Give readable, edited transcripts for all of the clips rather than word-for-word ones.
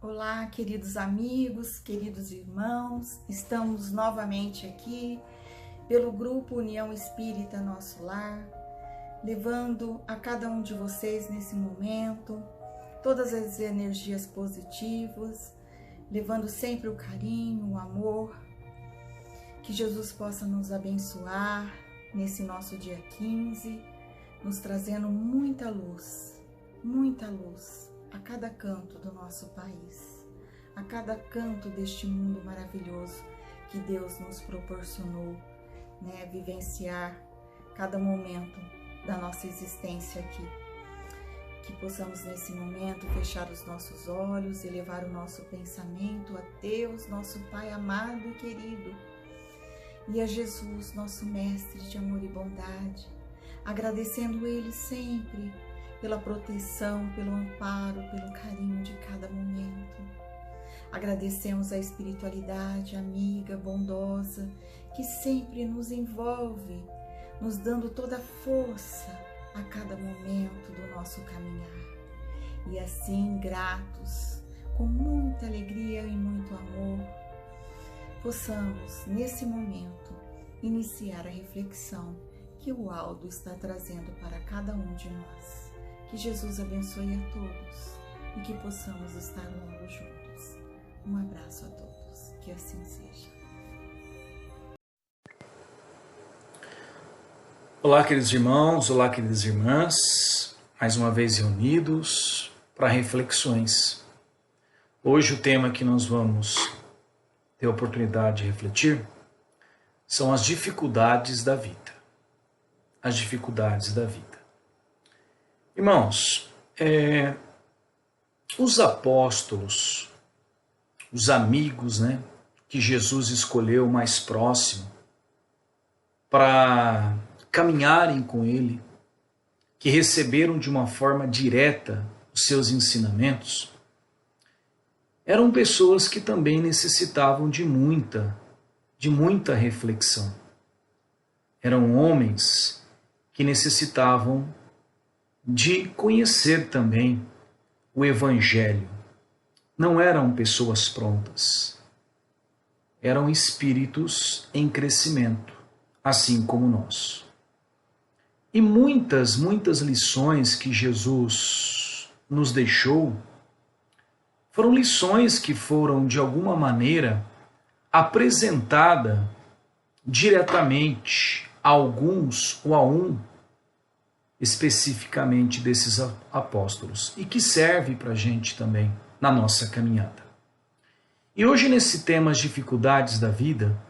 Olá, queridos amigos, queridos irmãos, estamos novamente aqui pelo Grupo União Espírita Nosso Lar, levando a cada um de vocês nesse momento todas as energias positivas, levando sempre o carinho, o amor, que Jesus possa nos abençoar nesse nosso dia 15, nos trazendo muita luz a cada canto do nosso país, a cada canto deste mundo maravilhoso que Deus nos proporcionou, vivenciar cada momento da nossa existência aqui. Que possamos nesse momento fechar os nossos olhos e levar o nosso pensamento a Deus, nosso Pai amado e querido, e a Jesus, nosso Mestre de amor e bondade, agradecendo Ele sempre pela proteção, pelo amparo, pelo carinho de cada momento. Agradecemos a espiritualidade amiga, bondosa, que sempre nos envolve, nos dando toda a força a cada momento do nosso caminhar. E assim, gratos, com muita alegria e muito amor, possamos, nesse momento, iniciar a reflexão que o Aldo está trazendo para cada um de nós. Que Jesus abençoe a todos e que possamos estar logo juntos. Um abraço a todos, que assim seja. Olá, queridos irmãos, olá, queridas irmãs, mais uma vez reunidos para reflexões. Hoje o tema que nós vamos ter a oportunidade de refletir são as dificuldades da vida. As dificuldades da vida. Irmãos, os apóstolos, os amigos, que Jesus escolheu mais próximo para caminharem com Ele, que receberam de uma forma direta os seus ensinamentos, eram pessoas que também necessitavam de muita reflexão. Eram homens que necessitavam de conhecer também o Evangelho. Não eram pessoas prontas, eram espíritos em crescimento, assim como nós. E muitas lições que Jesus nos deixou foram lições que foram, de alguma maneira, apresentadas diretamente a alguns ou a um especificamente desses apóstolos e que serve para a gente também na nossa caminhada. E hoje, nesse tema, as dificuldades da vida,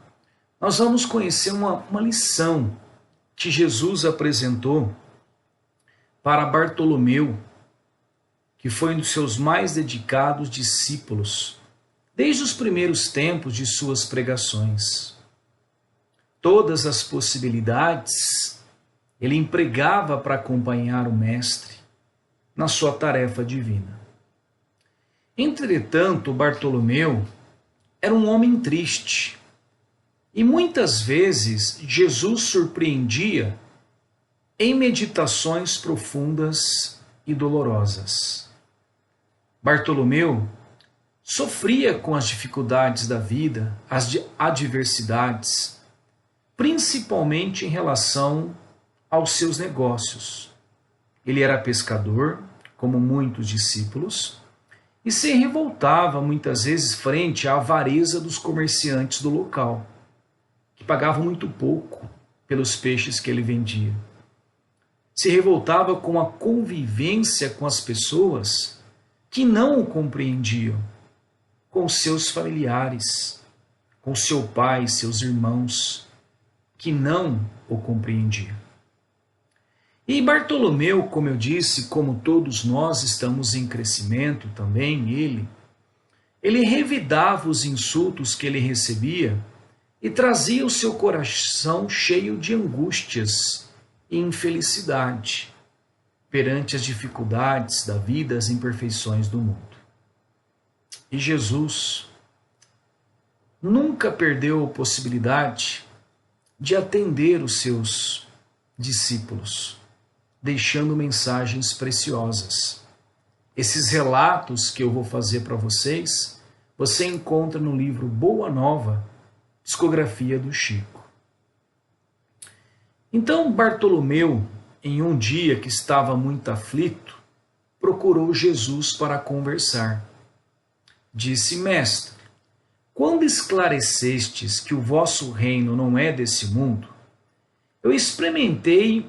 nós vamos conhecer uma lição que Jesus apresentou para Bartolomeu, que foi um dos seus mais dedicados discípulos, desde os primeiros tempos de suas pregações. Todas as possibilidades ele empregava para acompanhar o Mestre na sua tarefa divina. Entretanto, Bartolomeu era um homem triste e muitas vezes Jesus surpreendia em meditações profundas e dolorosas. Bartolomeu sofria com as dificuldades da vida, as adversidades, principalmente em relação aos seus negócios. Ele era pescador, como muitos discípulos, e se revoltava muitas vezes frente à avareza dos comerciantes do local, que pagavam muito pouco pelos peixes que ele vendia. Se revoltava com a convivência com as pessoas que não o compreendiam, com seus familiares, com seu pai, seus irmãos, que não o compreendiam. E Bartolomeu, como eu disse, como todos nós estamos em crescimento também, ele revidava os insultos que ele recebia e trazia o seu coração cheio de angústias e infelicidade perante as dificuldades da vida, as imperfeições do mundo. E Jesus nunca perdeu a possibilidade de atender os seus discípulos, deixando mensagens preciosas Esses relatos que eu vou fazer para vocês, você encontra no livro Boa Nova, Psicografia do Chico. Então Bartolomeu, em um dia que estava muito aflito, procurou Jesus para conversar. Disse: Mestre, quando esclarecestes que o vosso reino não é desse mundo, eu experimentei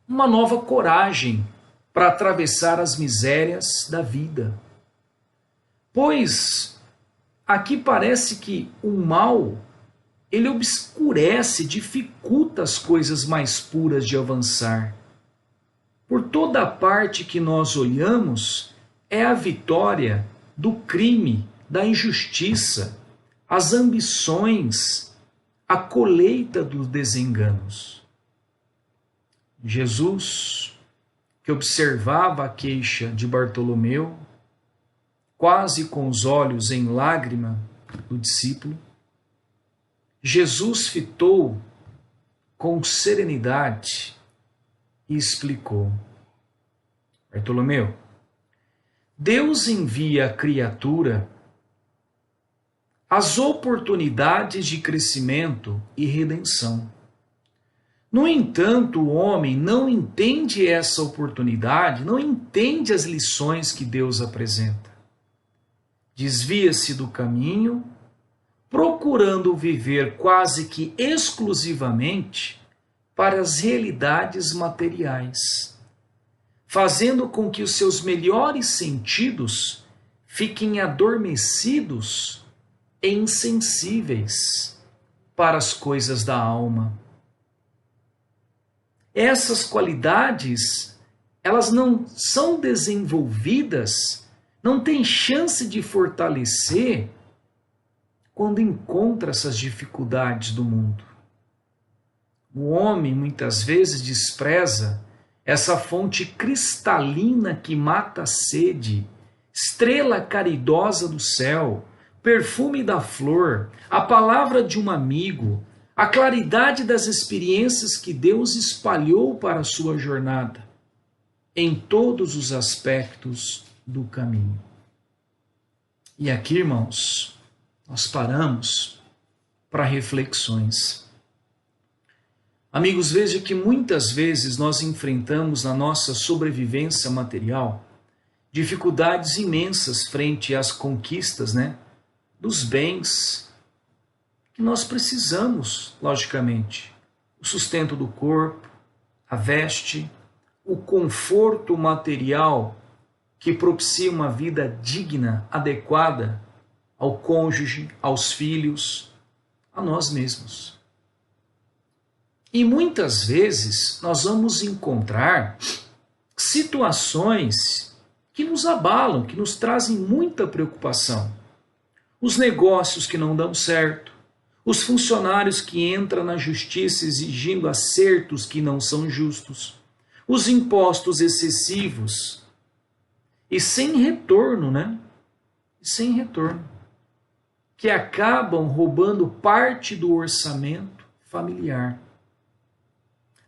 uma nova coragem para atravessar as misérias da vida. Pois aqui parece que o mal, ele obscurece, dificulta as coisas mais puras de avançar. Por toda a parte que nós olhamos, é a vitória do crime, da injustiça, as ambições, a colheita dos desenganos. Jesus, que observava a queixa de Bartolomeu, quase com os olhos em lágrima do discípulo, Jesus fitou com serenidade e explicou: Bartolomeu, Deus envia à criatura as oportunidades de crescimento e redenção. No entanto, o homem não entende essa oportunidade, não entende as lições que Deus apresenta. Desvia-se do caminho, procurando viver quase que exclusivamente para as realidades materiais, fazendo com que os seus melhores sentidos fiquem adormecidos e insensíveis para as coisas da alma. Essas qualidades, elas não são desenvolvidas, não têm chance de fortalecer quando encontra essas dificuldades do mundo. O homem muitas vezes despreza essa fonte cristalina que mata a sede, estrela caridosa do céu, perfume da flor, a palavra de um amigo, a claridade das experiências que Deus espalhou para a sua jornada, em todos os aspectos do caminho. E aqui, irmãos, nós paramos para reflexões. Amigos, veja que muitas vezes nós enfrentamos na nossa sobrevivência material dificuldades imensas frente às conquistas, dos bens que nós precisamos, logicamente. O sustento do corpo, a veste, o conforto material que propicia uma vida digna, adequada ao cônjuge, aos filhos, a nós mesmos. E muitas vezes nós vamos encontrar situações que nos abalam, que nos trazem muita preocupação. Os negócios que não dão certo, os funcionários que entram na justiça exigindo acertos que não são justos, os impostos excessivos e sem retorno, sem retorno, que acabam roubando parte do orçamento familiar.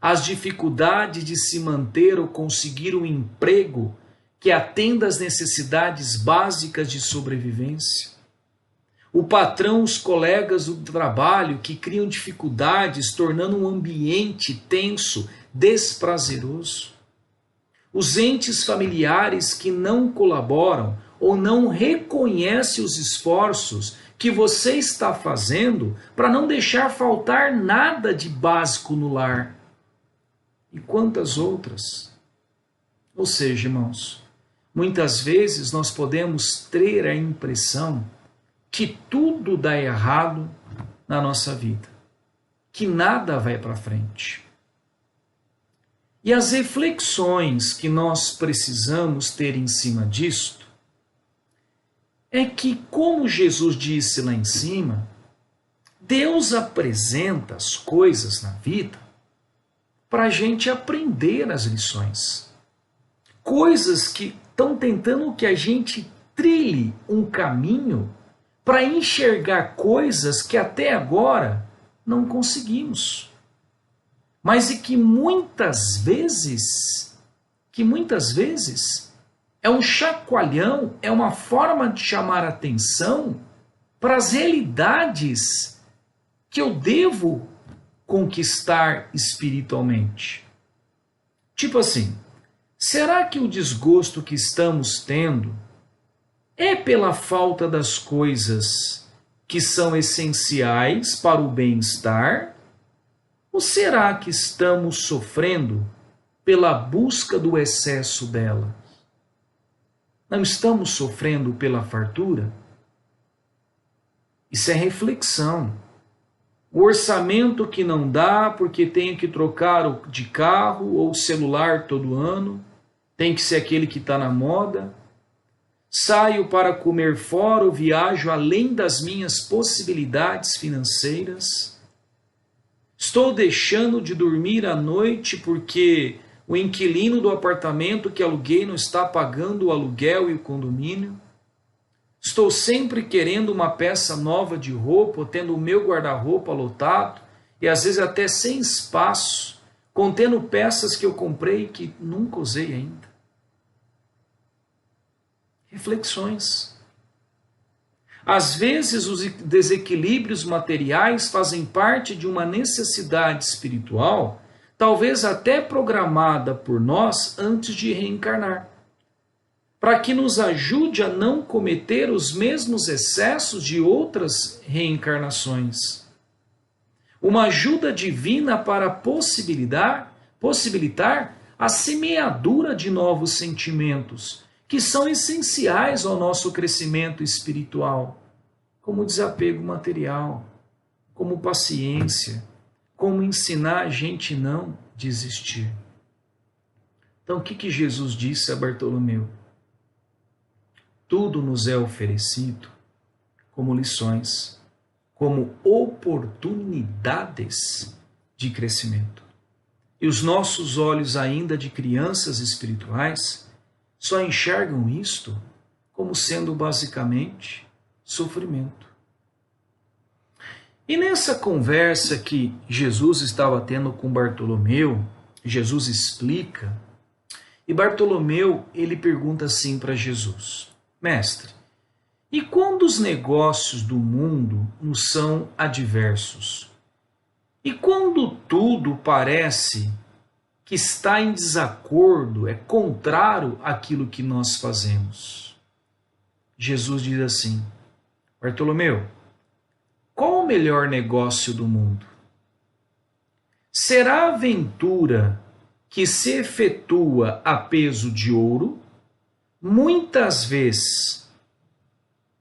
As dificuldades de se manter ou conseguir um emprego que atenda às necessidades básicas de sobrevivência. O patrão, os colegas do trabalho que criam dificuldades, tornando um ambiente tenso, desprazeroso. Os entes familiares que não colaboram ou não reconhecem os esforços que você está fazendo para não deixar faltar nada de básico no lar. E quantas outras? Ou seja, irmãos, muitas vezes nós podemos ter a impressão que tudo dá errado na nossa vida, que nada vai para frente. E as reflexões que nós precisamos ter em cima disto é que, como Jesus disse lá em cima, Deus apresenta as coisas na vida para a gente aprender as lições. Coisas que estão tentando que a gente trilhe um caminho para enxergar coisas que até agora não conseguimos. Mas e que muitas vezes é um chacoalhão, é uma forma de chamar atenção para as realidades que eu devo conquistar espiritualmente. Tipo assim, será que o desgosto que estamos tendo é pela falta das coisas que são essenciais para o bem-estar? Ou será que estamos sofrendo pela busca do excesso dela? Não estamos sofrendo pela fartura? Isso é reflexão. O orçamento que não dá porque tenho que trocar de carro ou celular todo ano, tem que ser aquele que está na moda. Saio para comer fora ou viajo além das minhas possibilidades financeiras. Estou deixando de dormir à noite porque o inquilino do apartamento que aluguei não está pagando o aluguel e o condomínio. Estou sempre querendo uma peça nova de roupa, tendo o meu guarda-roupa lotado e às vezes até sem espaço, contendo peças que eu comprei e que nunca usei ainda. Reflexões. Às vezes os desequilíbrios materiais fazem parte de uma necessidade espiritual, talvez até programada por nós antes de reencarnar, para que nos ajude a não cometer os mesmos excessos de outras reencarnações. Uma ajuda divina para possibilitar a semeadura de novos sentimentos, que são essenciais ao nosso crescimento espiritual, como desapego material, como paciência, como ensinar a gente não desistir. Então, o que Jesus disse a Bartolomeu? Tudo nos é oferecido como lições, como oportunidades de crescimento. E os nossos olhos ainda de crianças espirituais só enxergam isto como sendo basicamente sofrimento. E nessa conversa que Jesus estava tendo com Bartolomeu, Jesus explica, e Bartolomeu ele pergunta assim para Jesus: Mestre, e quando os negócios do mundo nos são adversos? E quando tudo parece que está em desacordo, é contrário àquilo que nós fazemos? Jesus diz assim: Bartolomeu, qual o melhor negócio do mundo? Será a aventura que se efetua a peso de ouro, muitas vezes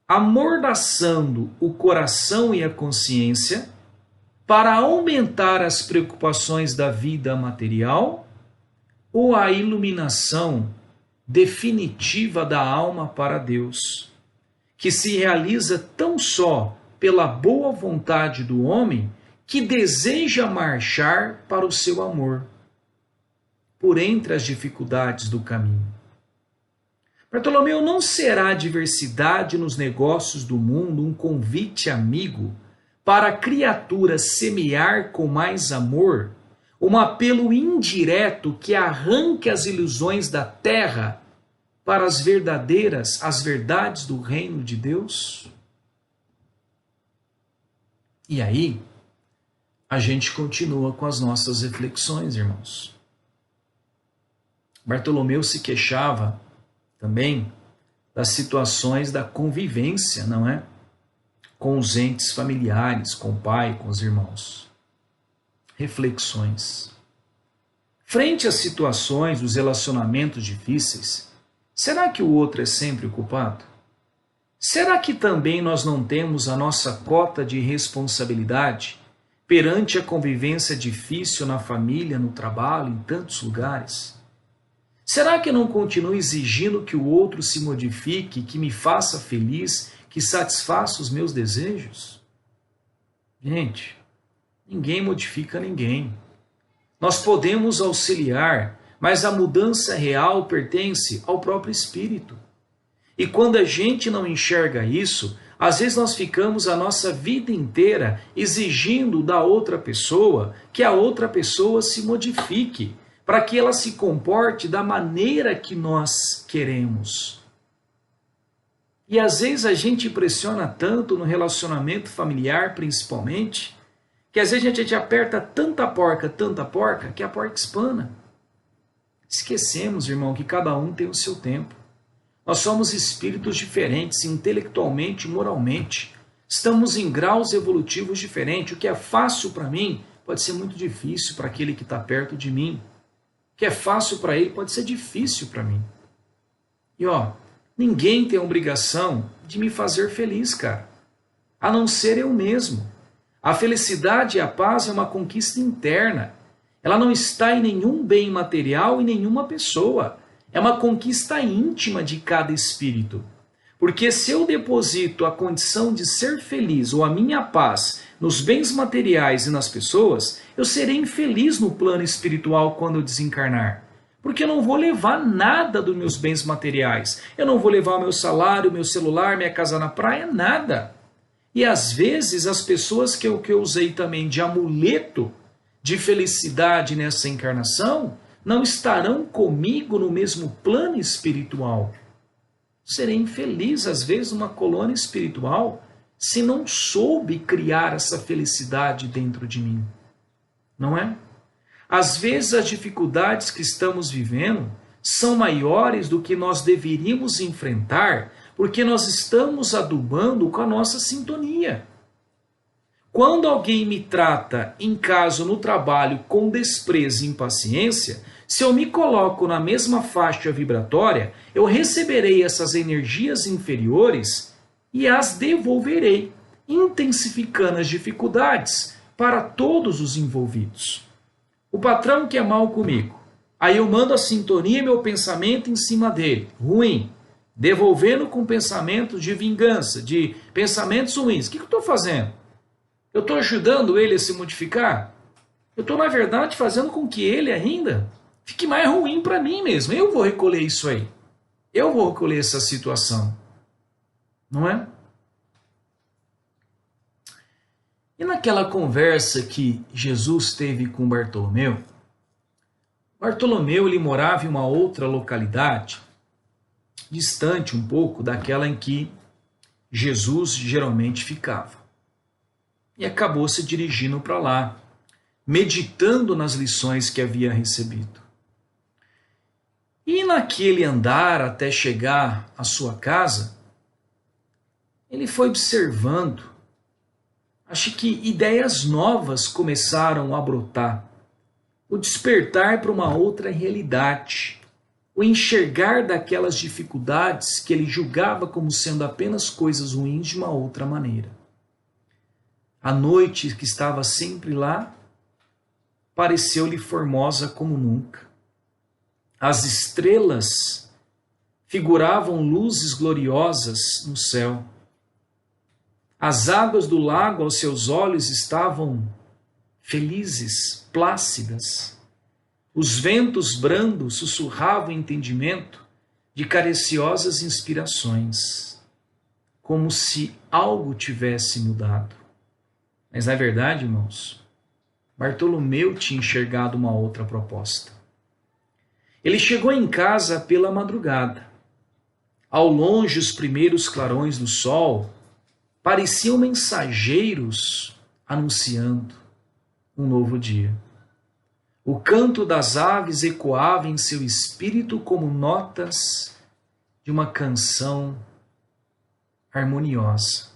amordaçando o coração e a consciência para aumentar as preocupações da vida material, ou a iluminação definitiva da alma para Deus, que se realiza tão só pela boa vontade do homem que deseja marchar para o seu amor, por entre as dificuldades do caminho? Bartolomeu, não será a diversidade nos negócios do mundo um convite amigo para a criatura semear com mais amor, um apelo indireto que arranque as ilusões da terra para as verdades do reino de Deus? E aí, a gente continua com as nossas reflexões, irmãos. Bartolomeu se queixava também das situações da convivência, não é? Com os entes familiares, com o pai, com os irmãos. Reflexões. Frente às situações dos relacionamentos difíceis, será que o outro é sempre o culpado? Será que também nós não temos a nossa cota de responsabilidade perante a convivência difícil na família, no trabalho, em tantos lugares? Será que eu não continuo exigindo que o outro se modifique, que me faça feliz, que satisfaça os meus desejos? Gente, ninguém modifica ninguém. Nós podemos auxiliar, mas a mudança real pertence ao próprio espírito. E quando a gente não enxerga isso, às vezes nós ficamos a nossa vida inteira exigindo da outra pessoa que a outra pessoa se modifique, para que ela se comporte da maneira que nós queremos. E às vezes a gente pressiona tanto no relacionamento familiar, principalmente, que às vezes a gente aperta tanta porca, que a porca espana. Esquecemos, irmão, que cada um tem o seu tempo. Nós somos espíritos diferentes, intelectualmente, moralmente. Estamos em graus evolutivos diferentes. O que é fácil para mim pode ser muito difícil para aquele que está perto de mim. O que é fácil para ele pode ser difícil para mim. E ninguém tem a obrigação de me fazer feliz, cara, a não ser eu mesmo. A felicidade e a paz é uma conquista interna. Ela não está em nenhum bem material e nenhuma pessoa. É uma conquista íntima de cada espírito. Porque se eu deposito a condição de ser feliz ou a minha paz nos bens materiais e nas pessoas, eu serei infeliz no plano espiritual quando eu desencarnar. Porque eu não vou levar nada dos meus bens materiais. Eu não vou levar o meu salário, meu celular, minha casa na praia, nada. E às vezes as pessoas que eu usei também de amuleto de felicidade nessa encarnação não estarão comigo no mesmo plano espiritual. Serei infeliz às vezes numa colônia espiritual se não soube criar essa felicidade dentro de mim. Não é? Às vezes as dificuldades que estamos vivendo são maiores do que nós deveríamos enfrentar, porque nós estamos adubando com a nossa sintonia. Quando alguém me trata em casa ou no trabalho com desprezo e impaciência, se eu me coloco na mesma faixa vibratória, eu receberei essas energias inferiores e as devolverei, intensificando as dificuldades para todos os envolvidos. O patrão que é mal comigo, aí eu mando a sintonia e meu pensamento em cima dele, ruim, devolvendo com pensamentos de vingança, de pensamentos ruins. O que eu estou fazendo? Eu estou ajudando ele a se modificar? Eu estou, na verdade, fazendo com que ele ainda fique mais ruim para mim mesmo. Eu vou recolher isso aí. Eu vou recolher essa situação. Não é? E naquela conversa que Jesus teve com Bartolomeu, Bartolomeu ele morava em uma outra localidade, distante um pouco daquela em que Jesus geralmente ficava. E acabou se dirigindo para lá, meditando nas lições que havia recebido. E naquele andar até chegar à sua casa, ele foi observando, acho que ideias novas começaram a brotar, o despertar para uma outra realidade, o enxergar daquelas dificuldades que ele julgava como sendo apenas coisas ruins de uma outra maneira. A noite que estava sempre lá pareceu-lhe formosa como nunca. As estrelas figuravam luzes gloriosas no céu. As águas do lago aos seus olhos estavam felizes, plácidas. Os ventos brandos sussurravam entendimento de cariciosas inspirações, como se algo tivesse mudado. Mas na verdade, irmãos, Bartolomeu tinha enxergado uma outra proposta. Ele chegou em casa pela madrugada. Ao longe, os primeiros clarões do sol pareciam mensageiros anunciando um novo dia. O canto das aves ecoava em seu espírito como notas de uma canção harmoniosa.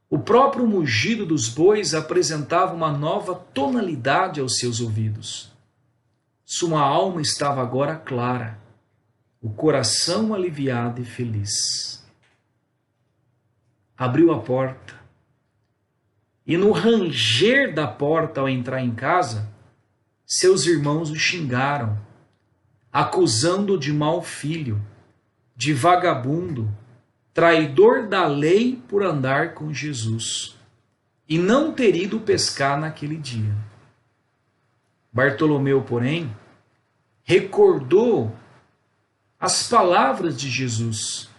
O próprio mugido dos bois apresentava uma nova tonalidade aos seus ouvidos. Sua alma estava agora clara, o coração aliviado e feliz. Abriu a porta e no ranger da porta ao entrar em casa, seus irmãos o xingaram, acusando-o de mau filho, de vagabundo, traidor da lei por andar com Jesus e não ter ido pescar naquele dia. Bartolomeu, porém, recordou as palavras de Jesus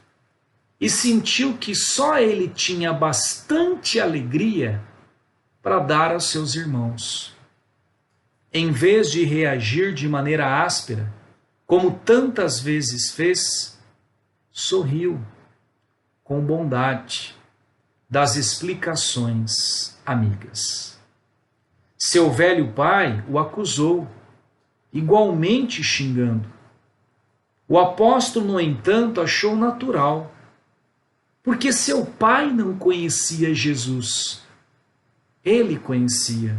e sentiu que só ele tinha bastante alegria para dar aos seus irmãos. em vez de reagir de maneira áspera, como tantas vezes fez, sorriu com bondade das explicações amigas. Seu velho pai o acusou, igualmente xingando. O apóstolo, no entanto, achou natural, porque seu pai não conhecia Jesus. Ele conhecia.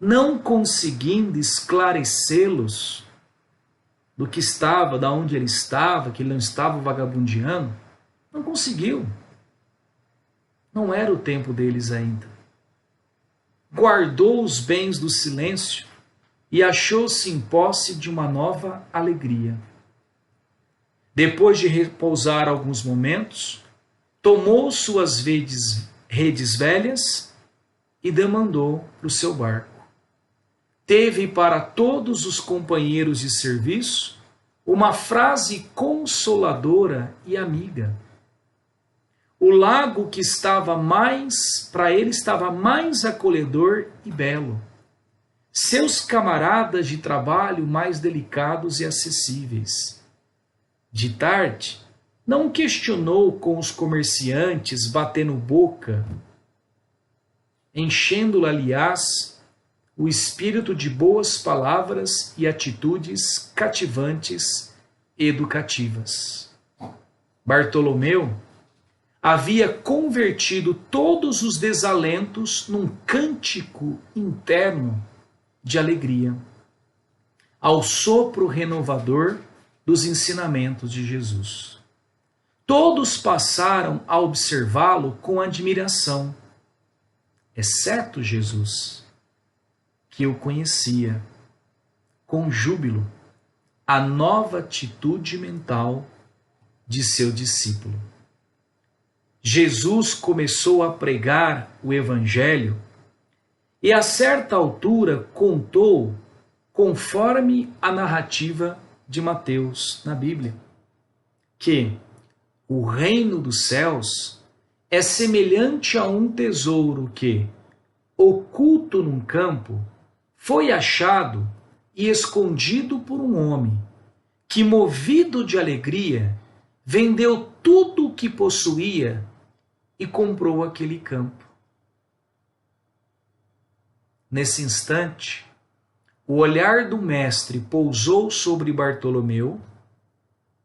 Não conseguindo esclarecê-los do que estava, da onde ele estava, que ele não estava vagabundeando, não conseguiu. Não era o tempo deles ainda. Guardou os bens do silêncio e achou-se em posse de uma nova alegria. Depois de repousar alguns momentos, tomou suas redes velhas e demandou para o seu barco. Teve para todos os companheiros de serviço uma frase consoladora e amiga. O lago que estava para ele estava mais acolhedor e belo. Seus camaradas de trabalho mais delicados e acessíveis. De tarde, não questionou com os comerciantes batendo boca, enchendo-lhe, aliás, o espírito de boas palavras e atitudes cativantes e educativas. Bartolomeu havia convertido todos os desalentos num cântico interno de alegria, ao sopro renovador dos ensinamentos de Jesus. Todos passaram a observá-lo com admiração, exceto Jesus, que eu conhecia, com júbilo, a nova atitude mental de seu discípulo. Jesus começou a pregar o Evangelho e, a certa altura, contou, conforme a narrativa de Mateus na Bíblia, que o reino dos céus é semelhante a um tesouro que, oculto num campo, foi achado e escondido por um homem que, movido de alegria, vendeu tudo o que possuía e comprou aquele campo. Nesse instante, o olhar do mestre pousou sobre Bartolomeu,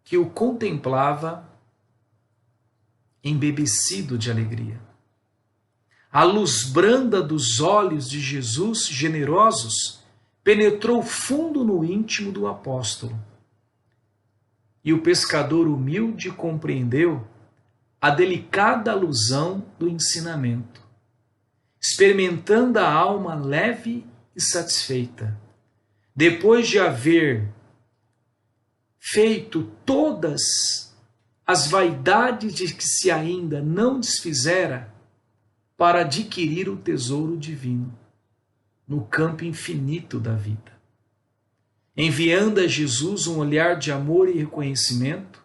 que o contemplava embebecido de alegria. A luz branda dos olhos de Jesus, generosos, penetrou fundo no íntimo do apóstolo. E o pescador humilde compreendeu a delicada alusão do ensinamento, experimentando a alma leve e satisfeita, depois de haver feito todas as vaidades de que se ainda não desfizera, para adquirir o tesouro divino no campo infinito da vida. Enviando a Jesus um olhar de amor e reconhecimento,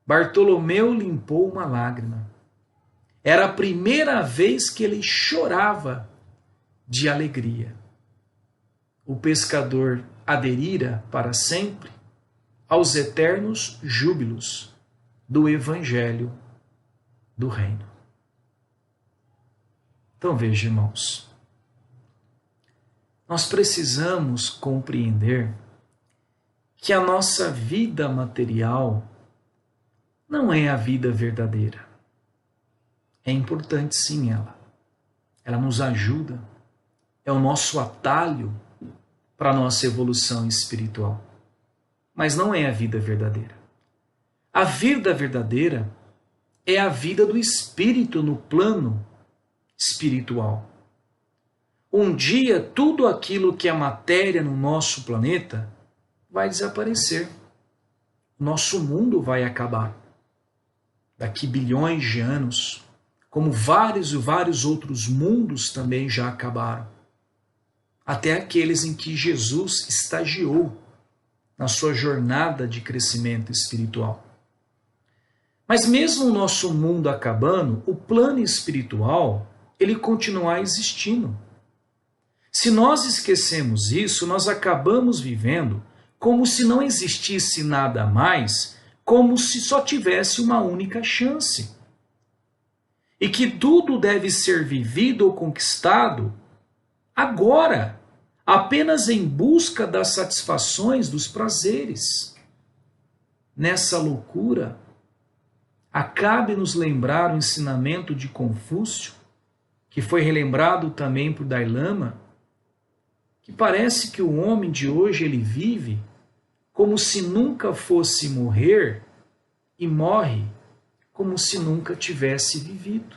Bartolomeu limpou uma lágrima. Era a primeira vez que ele chorava de alegria. O pescador aderira para sempre aos eternos júbilos do Evangelho do Reino. Então veja, irmãos, nós precisamos compreender que a nossa vida material não é a vida verdadeira. É importante sim ela. Ela nos ajuda, é o nosso atalho para a nossa evolução espiritual. Mas não é a vida verdadeira. A vida verdadeira é a vida do espírito no plano espiritual. Um dia, tudo aquilo que é matéria no nosso planeta vai desaparecer. Nosso mundo vai acabar. Daqui bilhões de anos, como vários e vários outros mundos também já acabaram. Até aqueles em que Jesus estagiou na sua jornada de crescimento espiritual. Mas mesmo o nosso mundo acabando, o plano espiritual, ele continuar existindo. Se nós esquecemos isso, nós acabamos vivendo como se não existisse nada mais, como se só tivesse uma única chance. E que tudo deve ser vivido ou conquistado agora, apenas em busca das satisfações, dos prazeres. Nessa loucura, acabe nos lembrar o ensinamento de Confúcio, que foi relembrado também por Dalai Lama, que parece que o homem de hoje ele vive como se nunca fosse morrer e morre como se nunca tivesse vivido.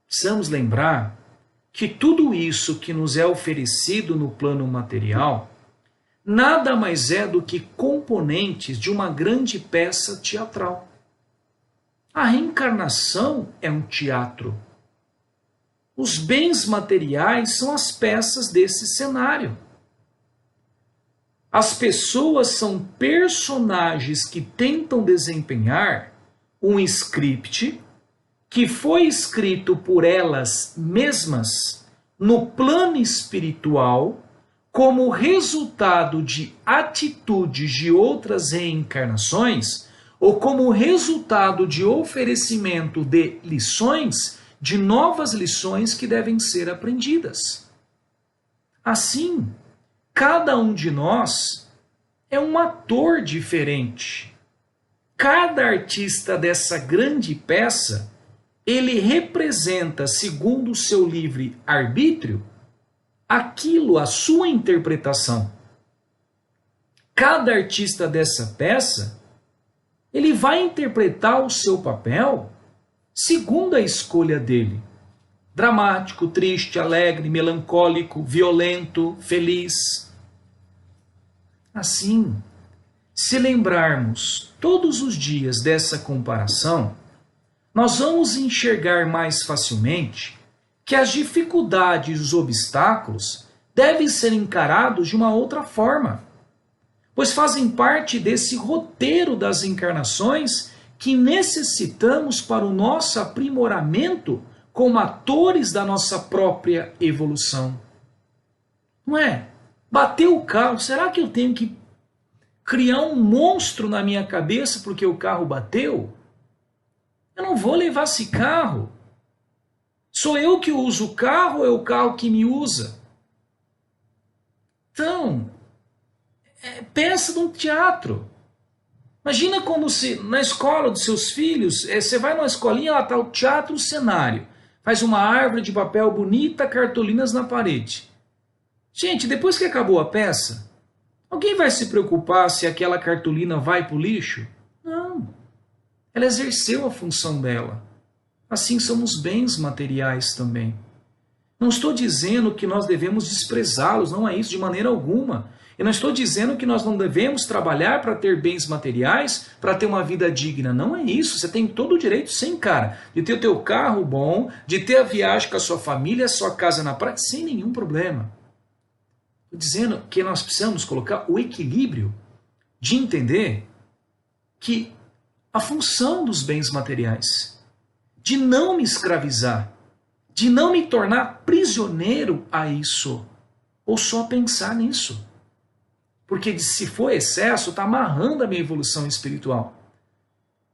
Precisamos lembrar que tudo isso que nos é oferecido no plano material nada mais é do que componentes de uma grande peça teatral. A reencarnação é um teatro. Os bens materiais são as peças desse cenário. As pessoas são personagens que tentam desempenhar um script que foi escrito por elas mesmas no plano espiritual como resultado de atitudes de outras reencarnações ou como resultado de oferecimento de lições, de novas lições que devem ser aprendidas. Assim, cada um de nós é um ator diferente. Cada artista dessa grande peça, ele representa, segundo o seu livre arbítrio, aquilo, a sua interpretação. Cada artista dessa peça, ele vai interpretar o seu papel segundo a escolha dele. Dramático, triste, alegre, melancólico, violento, feliz. Assim, se lembrarmos todos os dias dessa comparação, nós vamos enxergar mais facilmente que as dificuldades e os obstáculos devem ser encarados de uma outra forma, pois fazem parte desse roteiro das encarnações que necessitamos para o nosso aprimoramento como atores da nossa própria evolução. Não é? Bateu o carro, será que eu tenho que criar um monstro na minha cabeça porque o carro bateu? Eu não vou levar esse carro. Sou eu que uso o carro ou é o carro que me usa? Então, pensa num teatro. Imagina quando na escola dos seus filhos, você vai numa escolinha, lá está o teatro, o cenário. Faz uma árvore de papel bonita, cartolinas na parede. Gente, depois que acabou a peça, alguém vai se preocupar se aquela cartolina vai para o lixo? Não. Ela exerceu a função dela. Assim são os bens materiais também. Não estou dizendo que nós devemos desprezá-los, não é isso de maneira alguma. Eu não estou dizendo que nós não devemos trabalhar para ter bens materiais, para ter uma vida digna. Não é isso. Você tem todo o direito, sim, cara, de ter o teu carro bom, de ter a viagem com a sua família, a sua casa na praia, sem nenhum problema. Estou dizendo que nós precisamos colocar o equilíbrio de entender que a função dos bens materiais, de não me escravizar, de não me tornar prisioneiro a isso, ou só pensar nisso. Porque se for excesso, está amarrando a minha evolução espiritual.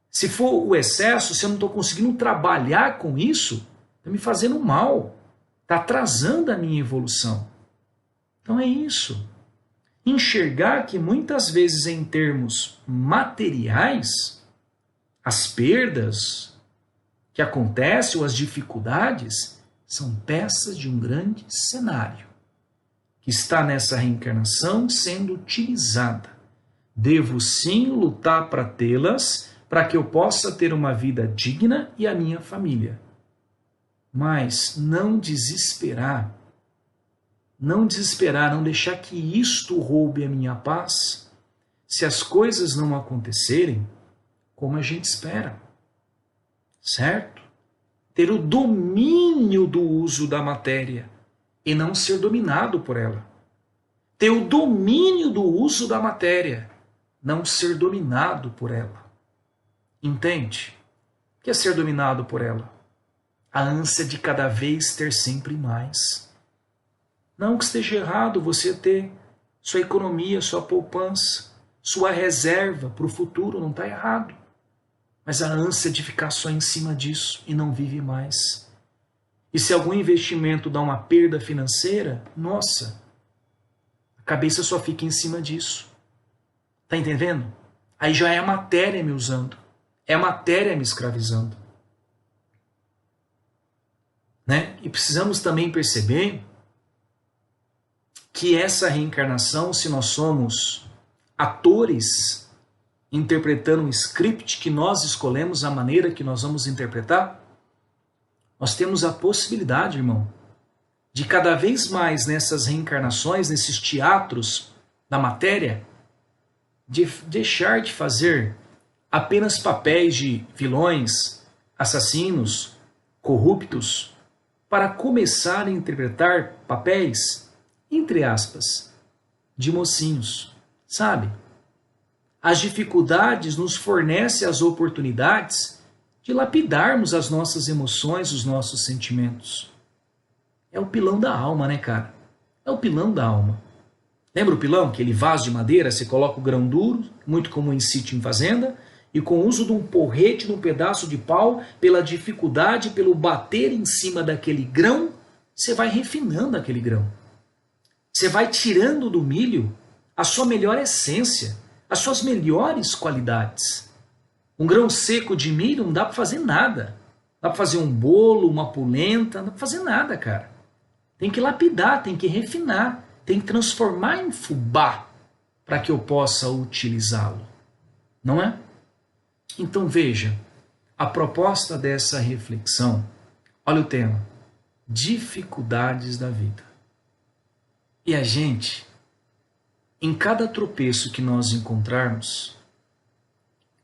Se for o excesso, se eu não estou conseguindo trabalhar com isso, está me fazendo mal, está atrasando a minha evolução. Então é isso. Enxergar que muitas vezes em termos materiais, as perdas que acontecem ou as dificuldades são peças de um grande cenário que está nessa reencarnação sendo utilizada. Devo sim lutar para tê-las, para que eu possa ter uma vida digna e a minha família. Mas não desesperar. Não desesperar, não deixar que isto roube a minha paz, se as coisas não acontecerem como a gente espera. Certo? Ter o domínio do uso da matéria e não ser dominado por ela. Ter o domínio do uso da matéria, não ser dominado por ela. Entende? O que é ser dominado por ela? A ânsia de cada vez ter sempre mais. Não que esteja errado você ter sua economia, sua poupança, sua reserva para o futuro, não está errado. Mas a ânsia de ficar só em cima disso e não vive mais. E se algum investimento dá uma perda financeira, nossa, a cabeça só fica em cima disso. Está entendendo? Aí já é a matéria me usando. É a matéria me escravizando. Né? E precisamos também perceber que essa reencarnação, se nós somos atores interpretando um script que nós escolhemos, a maneira que nós vamos interpretar, nós temos a possibilidade, irmão, de cada vez mais nessas reencarnações, nesses teatros da matéria, de deixar de fazer apenas papéis de vilões, assassinos, corruptos, para começar a interpretar papéis, entre aspas, de mocinhos, sabe? As dificuldades nos fornecem as oportunidades de lapidarmos as nossas emoções, os nossos sentimentos. É o pilão da alma, né, cara? É o pilão da alma. Lembra o pilão? Aquele vaso de madeira, você coloca o grão duro, muito comum em sítio em fazenda, e com o uso de um porrete, de um pedaço de pau, pela dificuldade, pelo bater em cima daquele grão, você vai refinando aquele grão. Você vai tirando do milho a sua melhor essência, as suas melhores qualidades. Um grão seco de milho não dá para fazer nada. Dá para fazer um bolo, uma polenta, não dá para fazer nada, cara. Tem que lapidar, tem que refinar, tem que transformar em fubá para que eu possa utilizá-lo. Não é? Então veja, a proposta dessa reflexão, olha o tema, dificuldades da vida. E a gente, em cada tropeço que nós encontrarmos,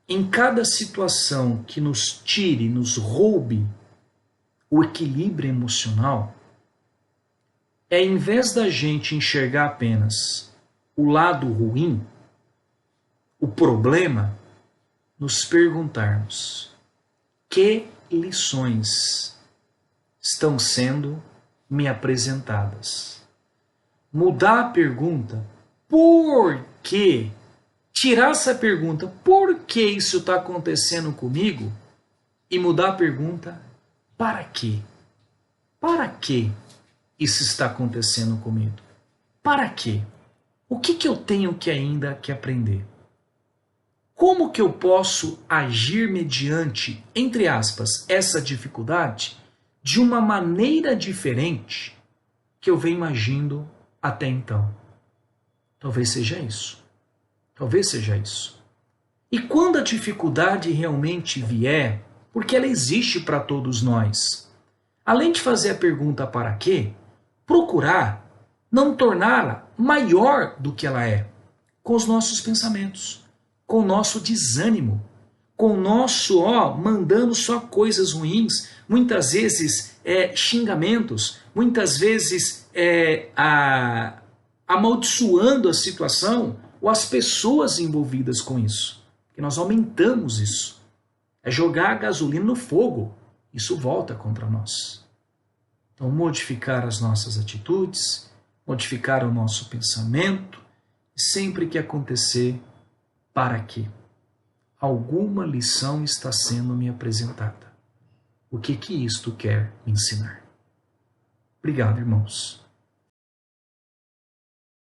em cada situação que nos tire, nos roube o equilíbrio emocional, em vez da gente enxergar apenas o lado ruim, o problema, nos perguntarmos que lições estão sendo me apresentadas. Mudar a pergunta, por quê? Tirar essa pergunta, por que isso está acontecendo comigo? E mudar a pergunta, para quê? Para que isso está acontecendo comigo? Para quê? O que eu tenho que ainda que aprender? Como que eu posso agir mediante, entre aspas, essa dificuldade de uma maneira diferente que eu venho agindo até então? Talvez seja isso. Talvez seja isso. E quando a dificuldade realmente vier, porque ela existe para todos nós, além de fazer a pergunta para quê, procurar não torná-la maior do que ela é, com os nossos pensamentos, com o nosso desânimo, com o nosso, mandando só coisas ruins, muitas vezes xingamentos, muitas vezes amaldiçoando a situação ou as pessoas envolvidas com isso. Porque nós aumentamos isso. É jogar a gasolina no fogo. Isso volta contra nós. Então, modificar as nossas atitudes, modificar o nosso pensamento, sempre que acontecer, para quê? Alguma lição está sendo me apresentada. O que isto quer me ensinar? Obrigado, irmãos.